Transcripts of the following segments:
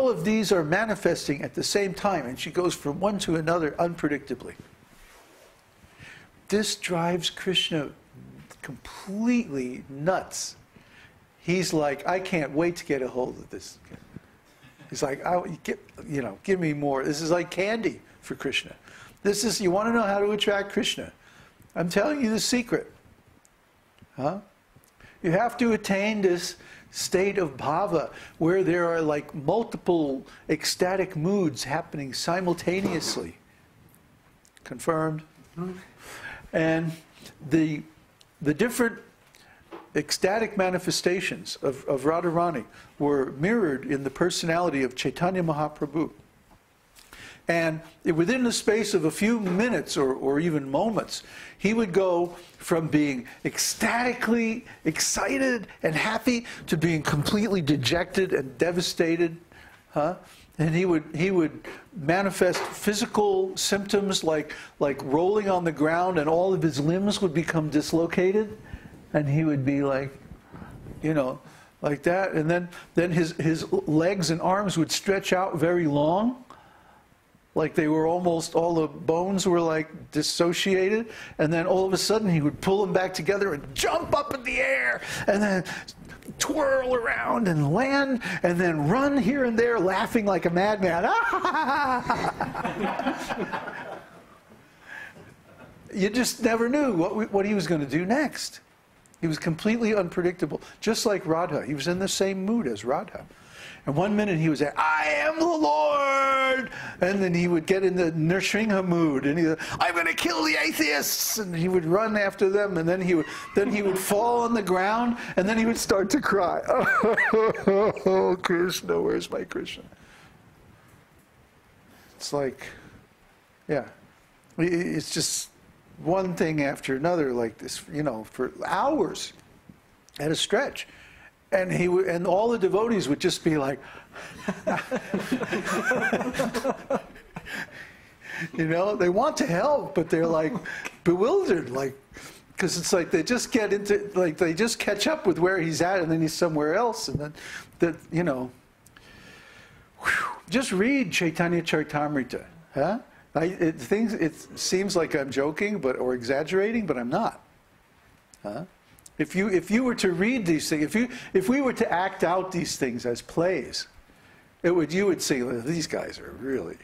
all of these are manifesting at the same time, and she goes from one to another unpredictably. This drives Krishna completely nuts. He's like, I can't wait to get a hold of this. He's like, give me more. This is like candy for Krishna. This is, you want to know how to attract Krishna? I'm telling you the secret. Huh? You have to attain this state of bhava where there are like multiple ecstatic moods happening simultaneously. Confirmed? And the different ecstatic manifestations of Radharani were mirrored in the personality of Chaitanya Mahaprabhu. And within the space of a few minutes or even moments, he would go from being ecstatically excited and happy to being completely dejected and devastated. And he would manifest physical symptoms like rolling on the ground, and all of his limbs would become dislocated. And he would be like, like that. And then his legs and arms would stretch out very long, like they were almost, all the bones were like dissociated. And then all of a sudden he would pull them back together and jump up in the air, and then twirl around and land, and then run here and there laughing like a madman. You just never knew what he was going to do next. He was completely unpredictable, just like Radha. He was in the same mood as Radha. And one minute he was like, I am the Lord! And then he would get in the Nrsimha mood, and he would, I'm going to kill the atheists! And he would run after them, and then he would fall on the ground, and then he would start to cry. Oh, Krishna, where's my Krishna? It's like, yeah. It's just one thing after another like this, for hours at a stretch. And and all the devotees would just be like, they want to help, but they're like bewildered, because it's like they just get into, they just catch up with where he's at, and then he's somewhere else, and then just read Caitanya-caritāmṛta, huh? It seems like I'm joking, or exaggerating, but I'm not, huh? If you were to read these things, if we were to act out these things as plays, you would see, well, these guys are really,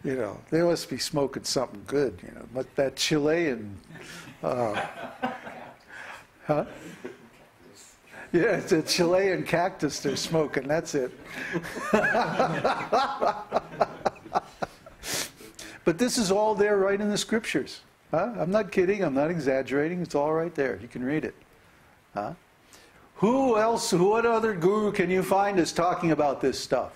they must be smoking something good, but that Chilean, huh? Yeah, it's a Chilean cactus they're smoking. That's it. But this is all there right in the scriptures. Huh? I'm not kidding. I'm not exaggerating. It's all right there. You can read it. Huh? Who else, what other guru can you find is talking about this stuff?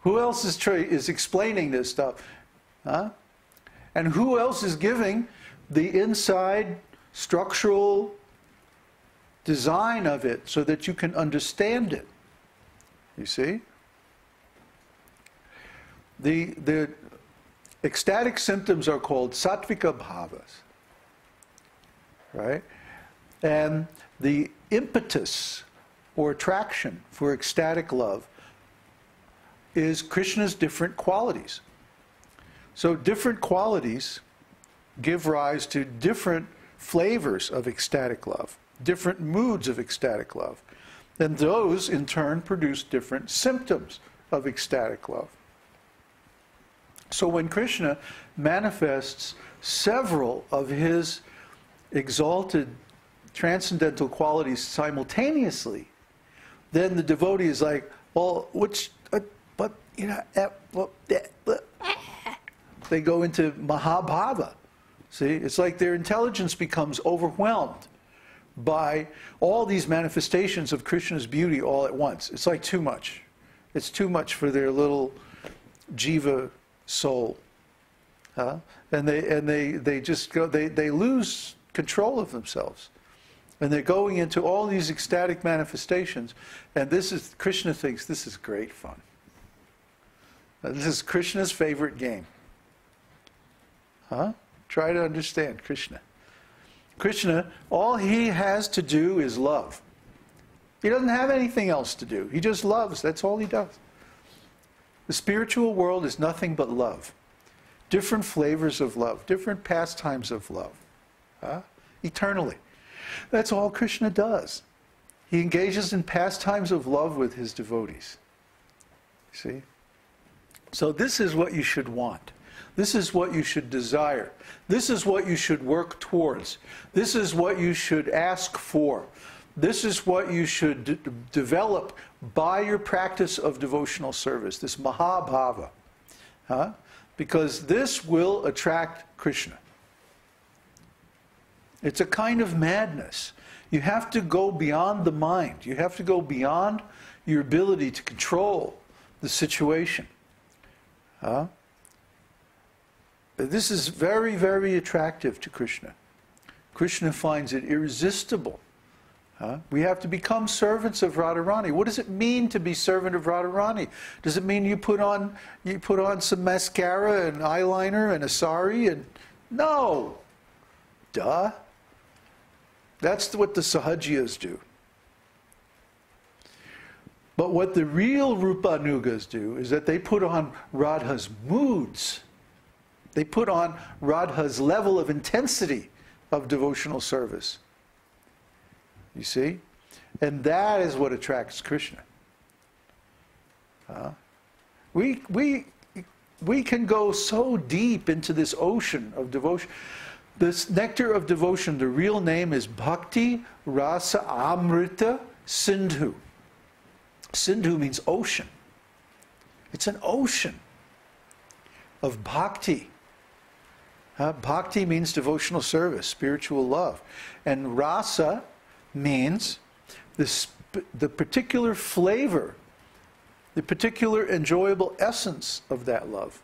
Who else is explaining this stuff? Huh? And who else is giving the inside structural design of it so that you can understand it? You see? The ecstatic symptoms are called sattvika bhavas, right? And the impetus or attraction for ecstatic love is Krishna's different qualities. So different qualities give rise to different flavors of ecstatic love, different moods of ecstatic love. And those, in turn, produce different symptoms of ecstatic love. So when Krishna manifests several of his exalted transcendental qualities simultaneously, then the devotee is like, well, they go into mahabhava. See, it's like their intelligence becomes overwhelmed by all these manifestations of Krishna's beauty all at once. It's like too much. It's too much for their little jiva soul, and they just go. They lose control of themselves, and they're going into all these ecstatic manifestations. And Krishna thinks this is great fun. This is Krishna's favorite game. Huh? Try to understand Krishna. Krishna, all he has to do is love. He doesn't have anything else to do. He just loves. That's all he does. The spiritual world is nothing but love. Different flavors of love, different pastimes of love, eternally. That's all Krishna does. He engages in pastimes of love with his devotees. See? So this is what you should want. This is what you should desire. This is what you should work towards. This is what you should ask for. This is what you should develop by your practice of devotional service, this Mahabhava. Because this will attract Krishna. It's a kind of madness. You have to go beyond the mind. You have to go beyond your ability to control the situation. This is very, very attractive to Krishna. Krishna finds it irresistible. We have to become servants of Radharani. What does it mean to be servant of Radharani? Does it mean you put on some mascara and eyeliner and a sari and no? Duh. That's what the Sahajiyas do. But what the real Rupanugas do is that they put on Radha's moods. They put on Radha's level of intensity of devotional service. You see? And that is what attracts Krishna. We can go so deep into this ocean of devotion. This nectar of devotion, the real name is Bhakti Rasa Amrita Sindhu. Sindhu means ocean. It's an ocean of bhakti. Bhakti means devotional service, spiritual love. And rasa means the particular flavor, the particular enjoyable essence of that love.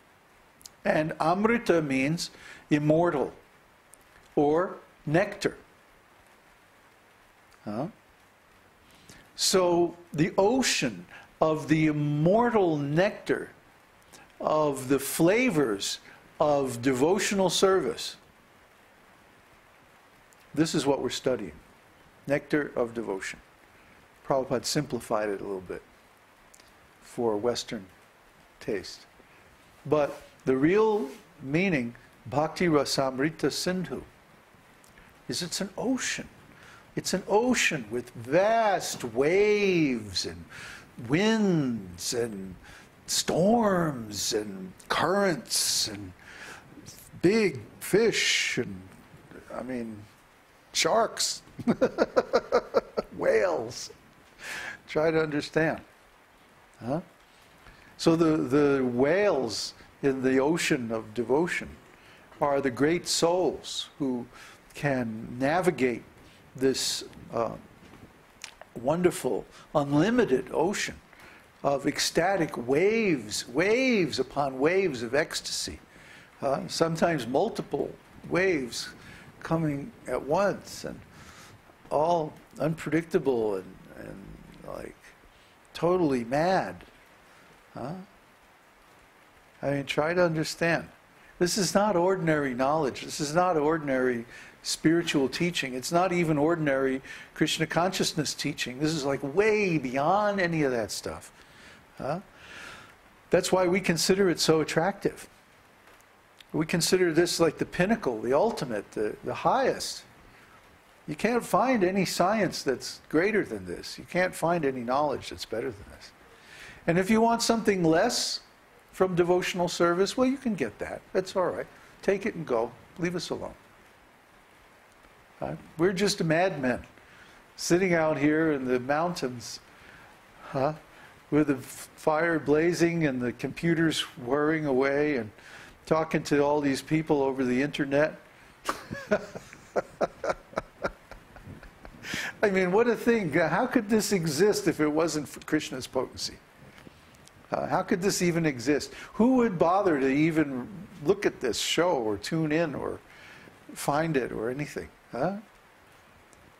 And amrita means immortal or nectar. So the ocean of the immortal nectar of the flavors of devotional service, this is what we're studying. Nectar of devotion. Prabhupada simplified it a little bit for Western taste. But the real meaning, Bhakti Rasamrita Sindhu, is it's an ocean. It's an ocean with vast waves and winds and storms and currents and big fish and, sharks, whales. Try to understand. So the whales in the ocean of devotion are the great souls who can navigate this wonderful, unlimited ocean of ecstatic waves, waves upon waves of ecstasy. Sometimes multiple waves coming at once, and all unpredictable and like totally mad. Try to understand. This is not ordinary knowledge. This is not ordinary spiritual teaching. It's not even ordinary Krishna consciousness teaching. This is like way beyond any of that stuff. That's why we consider it so attractive. We consider this like the pinnacle, the ultimate, the highest. You can't find any science that's greater than this. You can't find any knowledge that's better than this. And if you want something less from devotional service, well, you can get that. That's all right. Take it and go. Leave us alone. We're just madmen sitting out here in the mountains with the fire blazing and the computers whirring away and talking to all these people over the internet. What a thing. How could this exist if it wasn't for Krishna's potency? How could this even exist? Who would bother to even look at this show or tune in or find it or anything?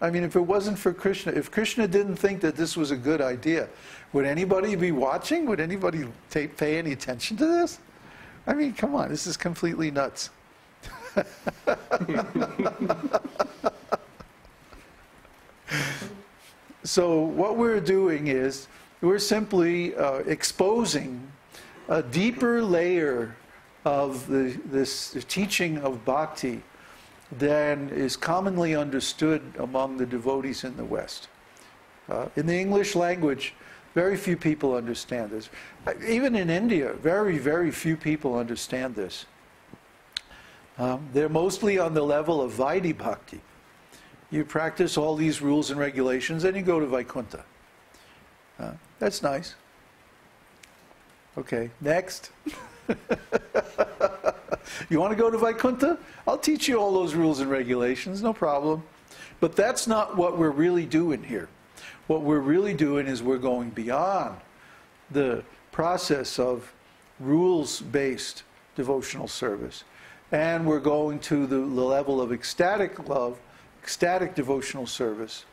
If it wasn't for Krishna, if Krishna didn't think that this was a good idea, would anybody be watching? Would anybody pay any attention to this? Come on, this is completely nuts. So what we're doing is we're simply exposing a deeper layer of this teaching of bhakti than is commonly understood among the devotees in the West. In the English language, very few people understand this. Even in India, very, very few people understand this. They're mostly on the level of Vaidhi Bhakti. You practice all these rules and regulations, and you go to Vaikuntha. That's nice. Okay, next. You want to go to Vaikuntha? I'll teach you all those rules and regulations, no problem. But that's not what we're really doing here. What we're really doing is we're going beyond the process of rules-based devotional service. And we're going to the level of ecstatic love, ecstatic devotional service,